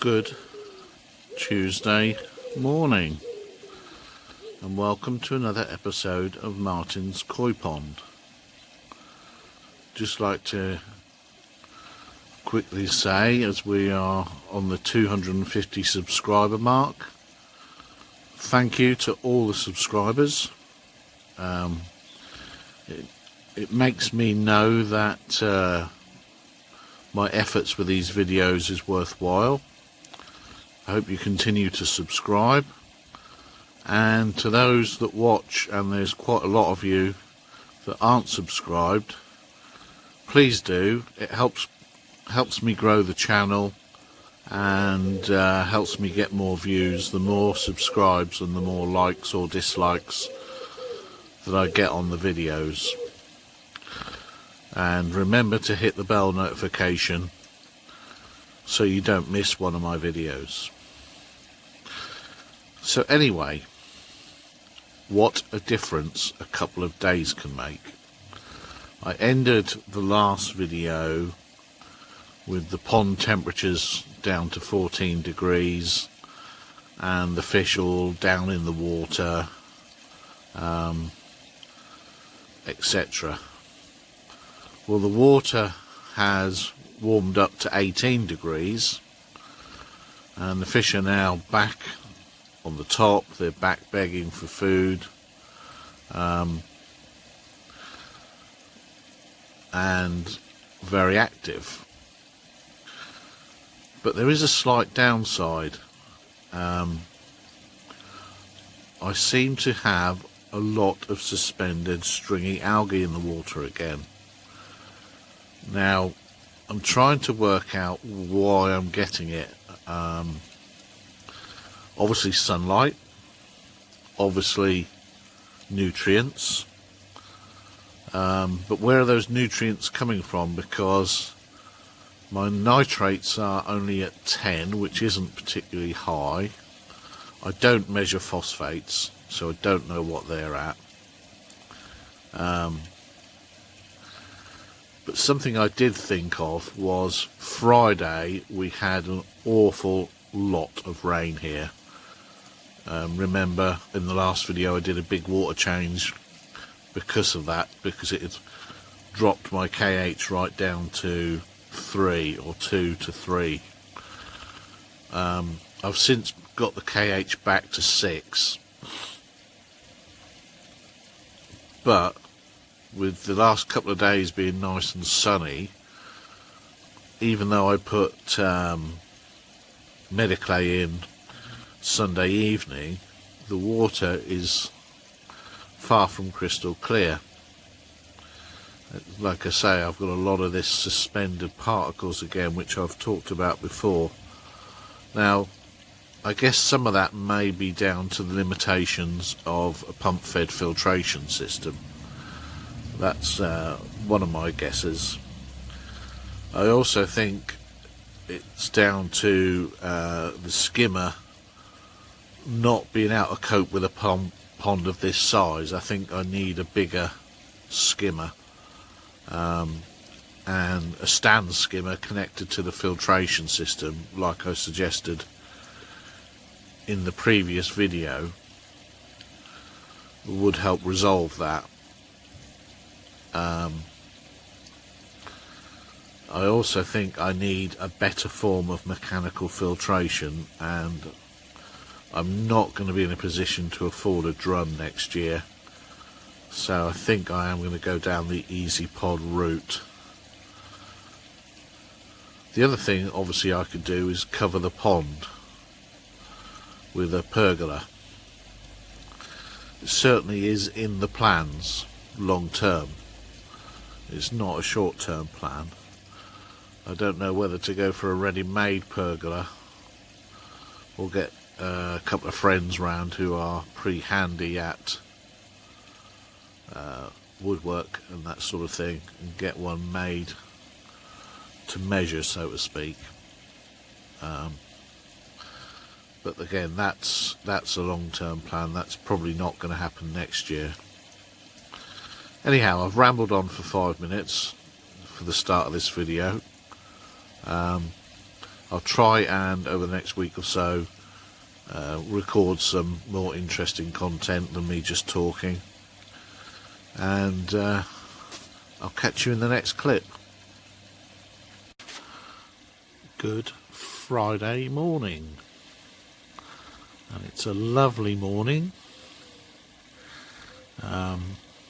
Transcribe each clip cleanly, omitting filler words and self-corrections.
Good Tuesday morning, and welcome to another episode of Martin's Koi Pond. Just like to quickly say, as we are on the 250 subscriber mark, thank you to all the subscribers. It makes me know that my efforts with these videos is worthwhile. I hope you continue to subscribe, and to those that watch, and there's quite a lot of you that aren't subscribed, please do. It helps me grow the channel and helps me get more views. The more subscribes and the more likes or dislikes that I get on the videos. And remember to hit the bell notification so you don't miss one of my videos. So anyway, what a difference a couple of days can make. I ended the last video with the pond temperatures down to 14 degrees and the fish all down in the water, etc. Well, the water has warmed up to 18 degrees and the fish are now back on the top. They're back begging for food, and very active. But there is a slight downside. I seem to have a lot of suspended stringy algae in the water again. Now, I'm trying to work out why I'm getting it. Obviously sunlight, obviously nutrients, but where are those nutrients coming from? Because my nitrates are only at 10, which isn't particularly high. I don't measure phosphates, so I don't know what they're at. But something I did think of was Friday we had an awful lot of rain here. Remember in the last video I did a big water change because of that, because it had dropped my KH right down to 3 or 2 to 3. I've since got the KH back to 6, but with the last couple of days being nice and sunny, even though I put Mediclay in Sunday evening, the water is far from crystal clear. Like I say, I've got a lot of this suspended particles again, which I've talked about before. Now, I guess some of that may be down to the limitations of a pump-fed filtration system. That's one of my guesses. I also think it's down to the skimmer not being able to cope with a pond of this size. I think I need a bigger skimmer, and a stand skimmer connected to the filtration system, like I suggested in the previous video, would help resolve that. I also think I need a better form of mechanical filtration, and I'm not going to be in a position to afford a drum next year, so I think I am going to go down the easy pod route. The other thing obviously I could do is cover the pond with a pergola. It certainly is in the plans long term. It's not a short term plan. I don't know whether to go for a ready-made pergola or get a couple of friends round who are pretty handy at woodwork and that sort of thing, and get one made to measure, so to speak. But again, that's a long-term plan. That's probably not going to happen next year. Anyhow, I've rambled on for 5 minutes for the start of this video. I'll try and over the next week or so record some more interesting content than me just talking, and I'll catch you in the next clip. Good Friday morning, and it's a lovely morning.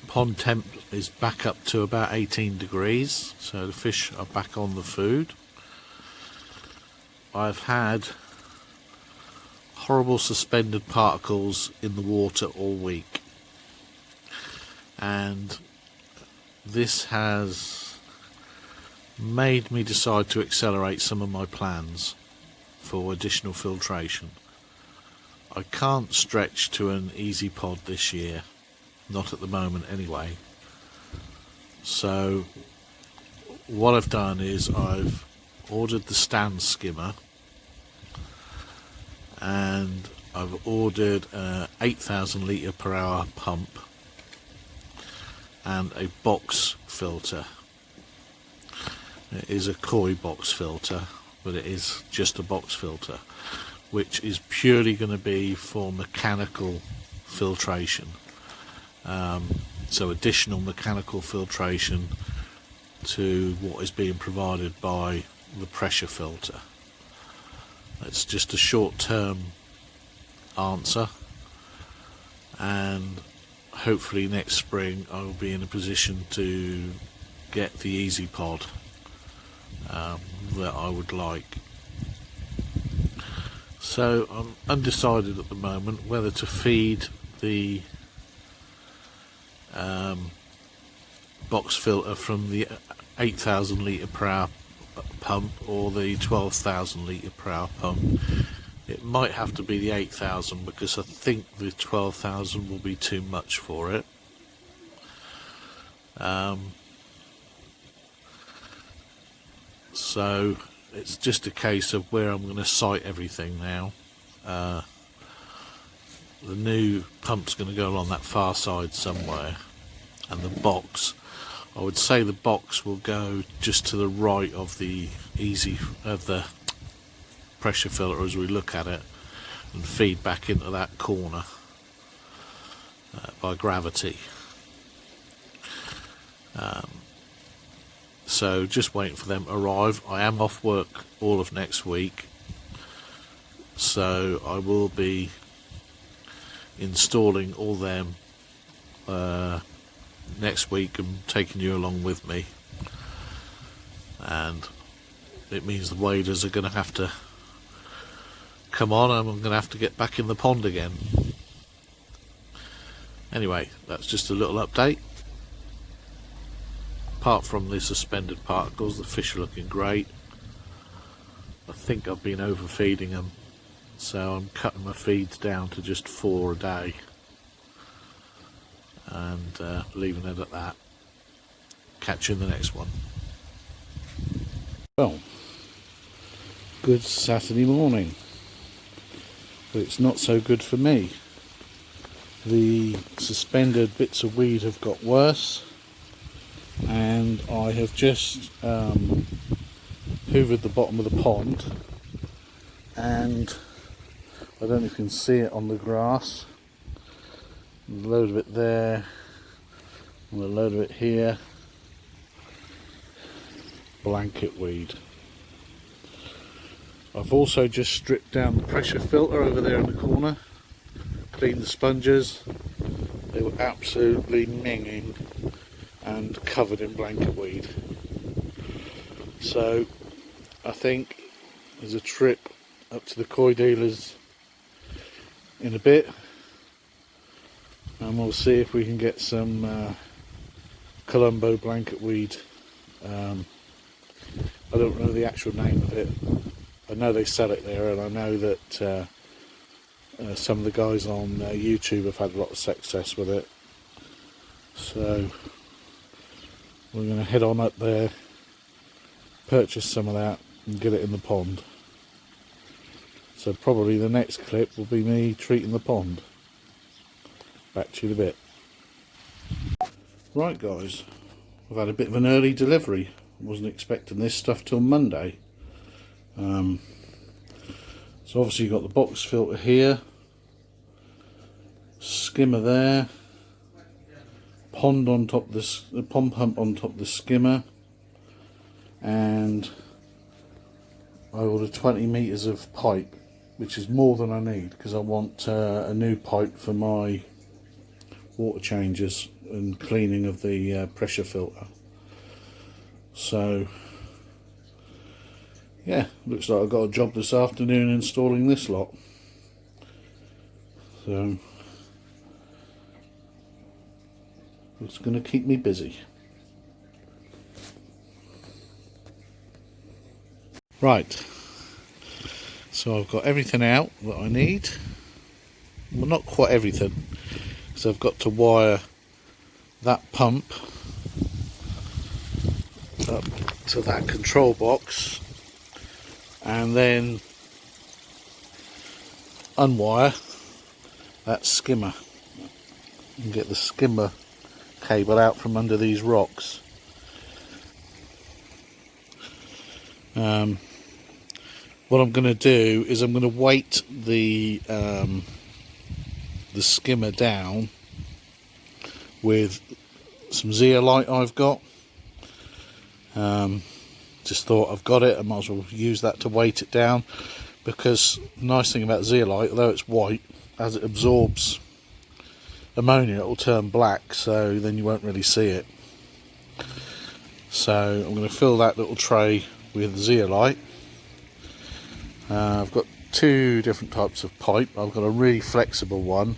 Pond temp is back up to about 18 degrees, so the fish are back on the food. I've had horrible suspended particles in the water all week, and this has made me decide to accelerate some of my plans for additional filtration. I can't stretch to an easy pod this year, not at the moment anyway. So what I've done is I've ordered the stand skimmer, and I've ordered a 8,000 litre per hour pump and a box filter. It is a koi box filter, but it is just a box filter, which is purely going to be for mechanical filtration. So additional mechanical filtration to what is being provided by the pressure filter. It's just a short-term answer, and hopefully next spring I will be in a position to get the easy pod that I would like. So I'm undecided at the moment whether to feed the box filter from the 8,000 litre per hour pump or the 12,000 litre per hour pump. It might have to be the 8,000 because I think the 12,000 will be too much for it. So it's just a case of where I'm going to site everything now. The new pump's going to go along that far side somewhere, and the box, I would say the box will go just to the right of the the pressure filter as we look at it, and feed back into that corner by gravity. So just waiting for them to arrive. I am off work all of next week, so I will be installing all them next week and taking you along with me, and it means the waders are going to have to come on, and I'm going to have to get back in the pond again. Anyway, that's just a little update. Apart from the suspended particles, the fish are looking great. I think I've been overfeeding them, so I'm cutting my feeds down to just 4 a day and leaving it at that. Catch you in the next one. Well, good Saturday morning, but it's not so good for me. The suspended bits of weed have got worse, and I have just hoovered the bottom of the pond, and I don't know if you can see it on the grass. There's a load of it there, and a load of it here. Blanket weed. I've also just stripped down the pressure filter over there in the corner, cleaned the sponges. They were absolutely minging and covered in blanket weed. So I think there's a trip up to the koi dealers in a bit, and we'll see if we can get some Colombo blanket weed. I don't know the actual name of it. I know they sell it there, and I know that some of the guys on YouTube have had a lot of success with it. So we're going to head on up there, purchase some of that and get it in the pond. So probably the next clip will be me treating the pond. Back to you in a bit. Right guys, I've had a bit of an early delivery. Wasn't expecting this stuff till Monday. So obviously you've got the box filter here, skimmer there, pond on top of this, the pond pump on top of the skimmer, and I ordered 20 metres of pipe, which is more than I need because I want a new pipe for my water changes and cleaning of the pressure filter. So yeah, looks like I've got a job this afternoon installing this lot. So it's going to keep me busy. Right, so I've got everything out that I need. Well, not quite everything, because I've got to wire that pump up to that control box and then unwire that skimmer and get the skimmer cable out from under these rocks. What I'm going to do is I'm going to weight the skimmer down with some zeolite I've got. Just thought I've got it, I might as well use that to weight it down, because the nice thing about zeolite, although it's white, as it absorbs ammonia it will turn black, so then you won't really see it. So I'm going to fill that little tray with zeolite. I've got two different types of pipe. I've got a really flexible one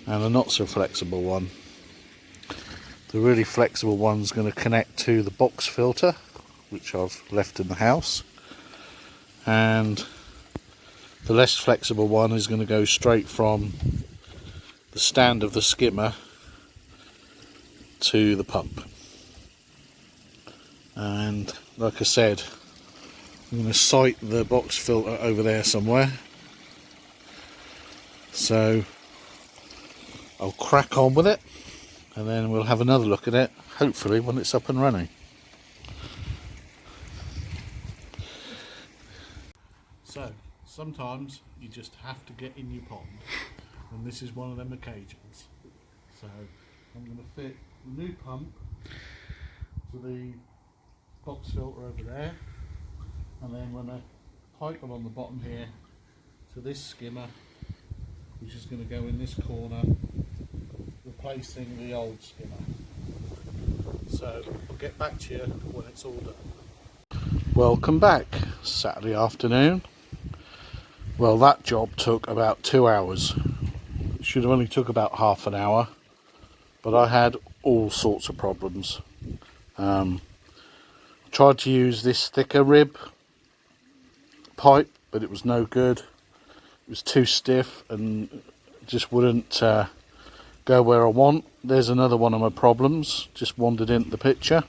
and a not so flexible one. The really flexible one's going to connect to the box filter, which I've left in the house, and the less flexible one is going to go straight from the stand of the skimmer to the pump. And like I said, I'm going to sight the box filter over there somewhere, so I'll crack on with it and then we'll have another look at it, hopefully when it's up and running. So sometimes you just have to get in your pond, and this is one of them occasions. So I'm going to fit the new pump to the box filter over there, and then when I pipe it on the bottom here to this skimmer, which is going to go in this corner, replacing the old skimmer. So I'll get back to you when it's all done. Welcome back. Saturday afternoon. Well, that job took about 2 hours. It should have only took about half an hour, but I had all sorts of problems. Tried to use this thicker rib pipe, but it was no good. It was too stiff and just wouldn't go where I want. There's another one of my problems, just wandered into the picture,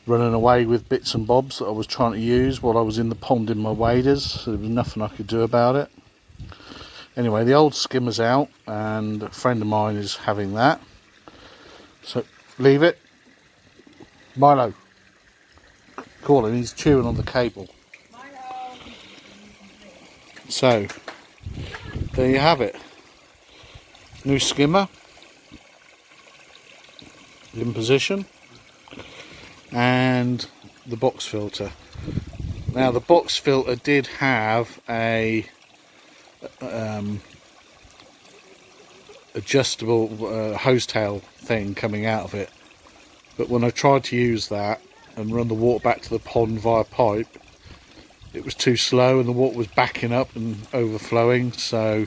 running away with bits and bobs that I was trying to use while I was in the pond in my waders, so there was nothing I could do about it. Anyway, the old skimmer's out and a friend of mine is having that, so leave it. Milo, call him, he's chewing on the cable. Milo. So there you have it, new skimmer in position and the box filter. Now the box filter did have a adjustable hose tail thing coming out of it, but when I tried to use that and run the water back to the pond via pipe, it was too slow and the water was backing up and overflowing, so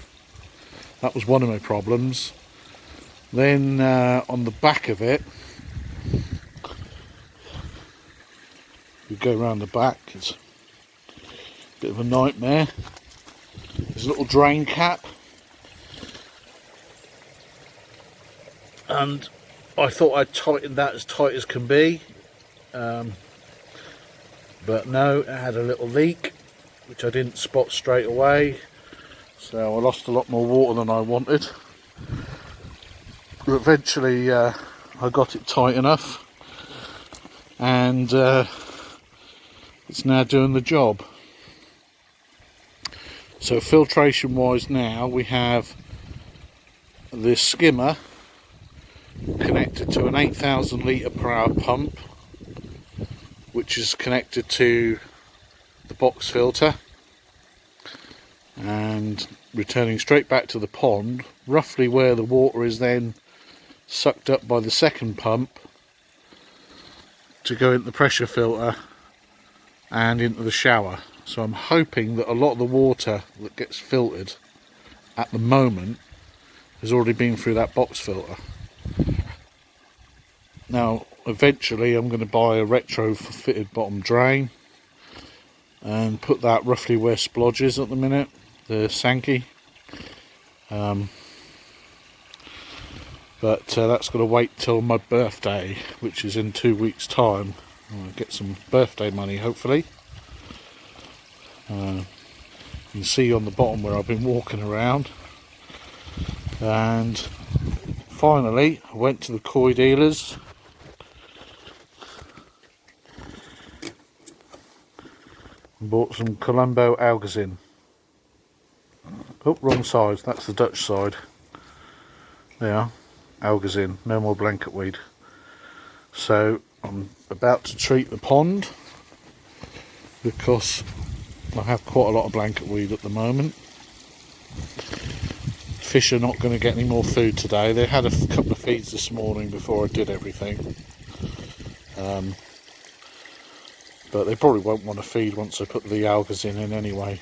that was one of my problems. Then on the back of it, you go around the back, it's a bit of a nightmare. There's a little drain cap, and I thought I'd tightened that as tight as can be, but no, it had a little leak which I didn't spot straight away, so I lost a lot more water than I wanted. But eventually I got it tight enough, and it's now doing the job. So filtration wise now we have this skimmer connected to an 8,000 litre per hour pump, which is connected to the box filter and returning straight back to the pond, roughly where the water is then sucked up by the second pump to go into the pressure filter and into the shower. So I'm hoping that a lot of the water that gets filtered at the moment has already been through that box filter. Now eventually I'm going to buy a retro-fitted bottom drain and put that roughly where splodge is at the minute, the Sankey. But that's got to wait till my birthday, which is in 2 weeks' time. I'll get some birthday money, hopefully. You can see on the bottom where I've been walking around. And finally, I went to the koi dealers. And bought some Colombo algazin. Oh, wrong side. That's the Dutch side. There. Algazin, no more blanket weed. So I'm about to treat the pond because I have quite a lot of blanket weed at the moment. Fish are not going to get any more food today. They had a couple of feeds this morning before I did everything, but they probably won't want to feed once I put the algazin in anyway.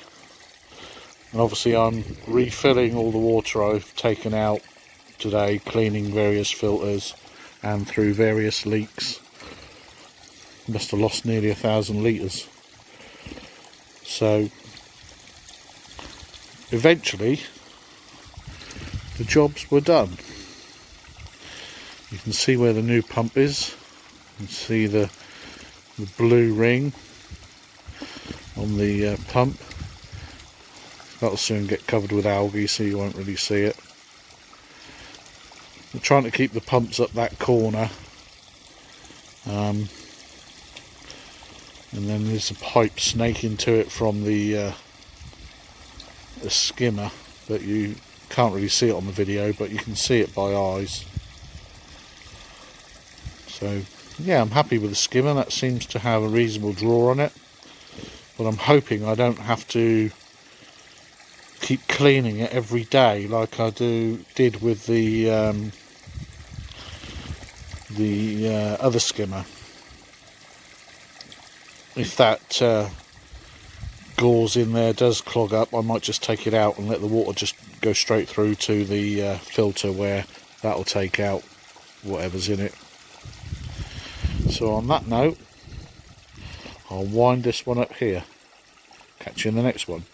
And obviously I'm refilling all the water I've taken out today, cleaning various filters and through various leaks. Must have lost nearly 1,000 litres. So eventually the jobs were done. You can see where the new pump is. You can see the blue ring on the pump. That'll soon get covered with algae, so you won't really see it. I'm trying to keep the pumps up that corner, and then there's a pipe snaking to it from the skimmer, but you can't really see it on the video, but you can see it by eyes. So yeah, I'm happy with the skimmer. That seems to have a reasonable draw on it, but I'm hoping I don't have to keep cleaning it every day like I did with the other skimmer. If that gauze in there does clog up, I might just take it out and let the water just go straight through to the filter, where that'll take out whatever's in it. So on that note, I'll wind this one up here. Catch you in the next one.